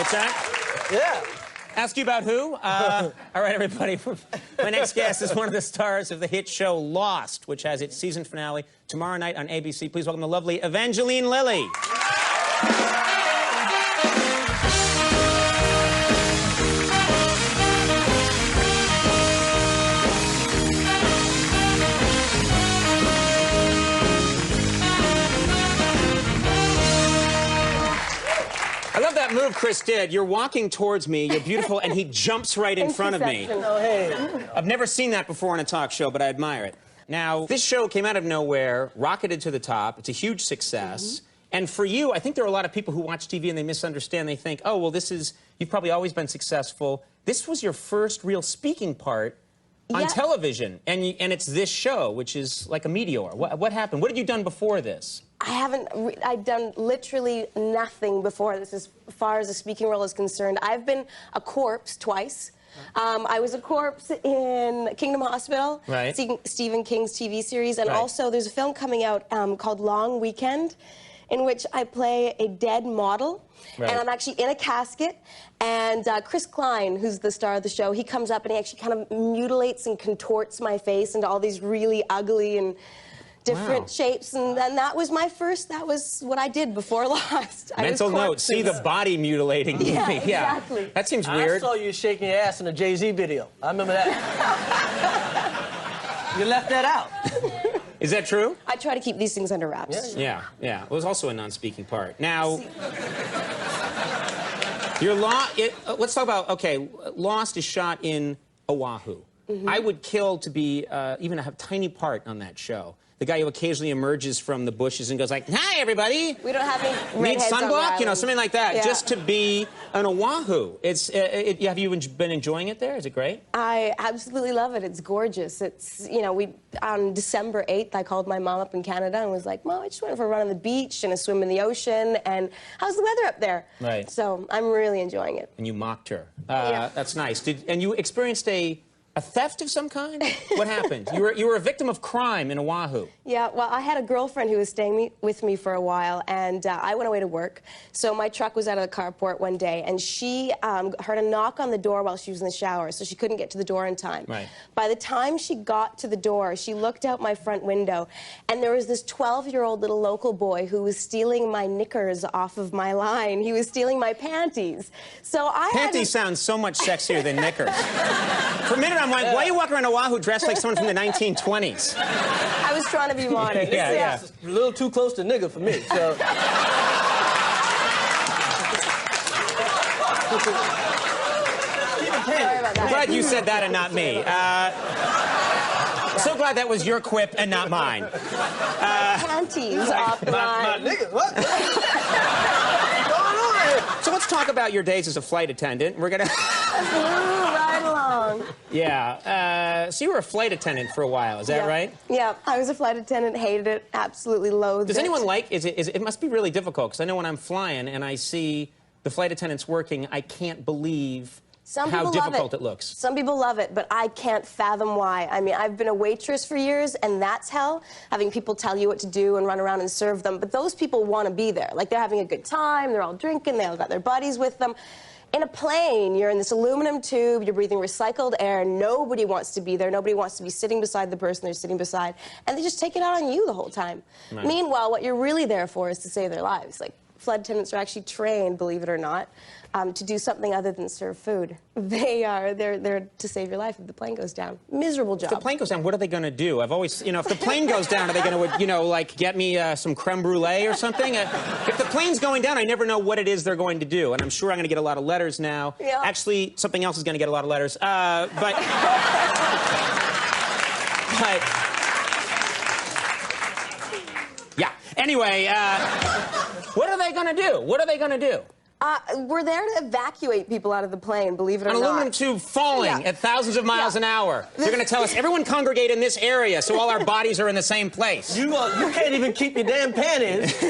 What's that? Yeah. Ask you about who? All right, everybody. My next guest is one of the stars of the hit show Lost, which has its season finale tomorrow night on ABC. Please welcome the lovely Evangeline Lilly. I love that move Chris did. You're walking towards me, you're beautiful, and he jumps right in front of me. Oh, hey. I've never seen that before on a talk show, but I admire it. Now, this show came out of nowhere, rocketed to the top. It's a huge success. And for you, I think there are a lot of people who watch TV and they misunderstand. They think, oh, well, you've probably always been successful. This was your first real speaking part on television, and it's this show, which is like a meteor. What happened? What had you done before this? I'd done literally nothing before this as far as the speaking role is concerned. I've been a corpse twice. I was a corpse in Kingdom Hospital, right. Stephen King's TV series, and also there's a film coming out called Long Weekend, in which I play a dead model, and I'm actually in a casket, and Chris Klein, who's the star of the show, he comes up and he actually kind of mutilates and contorts my face into all these really ugly and different shapes, and then that was what I did before Lost. Mental note, see the body mutilating movie. Yeah, exactly. That seems weird. I saw you shaking your ass in a Jay-Z video. I remember that. You left that out. Is that true? I try to keep these things under wraps. Yeah. It was also a non-speaking part. Now, let's talk about, okay, Lost is shot in Oahu. I would kill to be even a tiny part on that show. The guy who occasionally emerges from the bushes and goes like, "Hi, everybody." We don't have any need sunblock, you know, something like that. Yeah. Just to be on Oahu. Have you been enjoying it there? Is it great? I absolutely love it. It's gorgeous. It's, you know, on December 8th, I called my mom up in Canada and was like, "Mom, I just went for a run on the beach and a swim in the ocean. And how's the weather up there?" Right. So I'm really enjoying it. And you mocked her. That's nice. And you experienced a theft of some kind? What happened? You were a victim of crime in Oahu. Yeah, well, I had a girlfriend who was staying with me for a while, and I went away to work. So my truck was out of the carport one day, and she heard a knock on the door while she was in the shower, so she couldn't get to the door in time. Right. By the time she got to the door, she looked out my front window, and there was this 12-year-old little local boy who was stealing my knickers off of my line. He was stealing my panties. So Panties sounds so much sexier than knickers. For a minute, I'm like, why are you walking around Oahu dressed like someone from the 1920s? I was trying to be modern. Yeah. It's a little too close to nigger for me, so. I'm glad you said that and not me. So glad that was your quip and not mine. Panties off the line. My niggas, what? What's going on here? So let's talk about your days as a flight attendant. We're gonna... Right along. Yeah. So you were a flight attendant for a while, is that right? Yeah, I was a flight attendant, hated it, absolutely loathed it. Does anyone like, it must be really difficult, because I know when I'm flying and I see the flight attendants working, I can't believe how difficult it looks. Some people love it, but I can't fathom why. I mean, I've been a waitress for years, and that's hell, having people tell you what to do and run around and serve them. But those people want to be there. Like, they're having a good time, they're all drinking, they all got their buddies with them. In a plane, you're in this aluminum tube, you're breathing recycled air, nobody wants to be there, nobody wants to be sitting beside the person they're sitting beside, and they just take it out on you the whole time. Right. Meanwhile, what you're really there for is to save their lives. Like, flight attendants are actually trained, believe it or not, to do something other than serve food. They're to save your life if the plane goes down. Miserable job. If the plane goes down, what are they going to do? I've always, you know, if the plane goes down, are they going to, you know, like get me some creme brulee or something? If the plane's going down, I never know what it is they're going to do. And I'm sure I'm going to get a lot of letters now. Yeah. Actually, something else is going to get a lot of letters. But yeah. Anyway, what are they going to do? What are they going to do? We're there to evacuate people out of the plane, believe it or not. An aluminum tube falling at thousands of miles an hour. They're going to tell us, everyone congregate in this area so all our bodies are in the same place. You can't even keep your damn panties.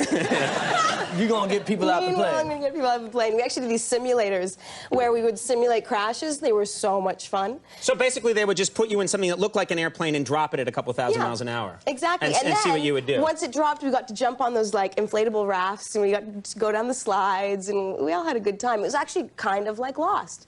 You're going to get people out the plane. I'm going to get people out of the plane. We actually did these simulators where we would simulate crashes. They were so much fun. So basically they would just put you in something that looked like an airplane and drop it at a couple thousand miles an hour. Exactly. And then, see what you would do. Once it dropped, we got to jump on those, like, inflatable rafts, and we got to go down the slides, and we all had a good time. It was actually kind of like Lost.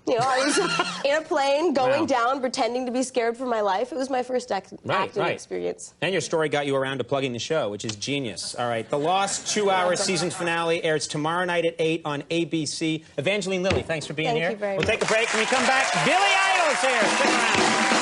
You know, I was in a plane going down, pretending to be scared for my life. It was my first acting experience. And your story got you around to plugging the show, which is genius. All right, The Lost 2-hour season finale airs tomorrow night at 8 on ABC. Evangeline Lilly, thanks for being here. Thank you very much. We'll take a break. When we come back, Billy Idol's here. Stick around.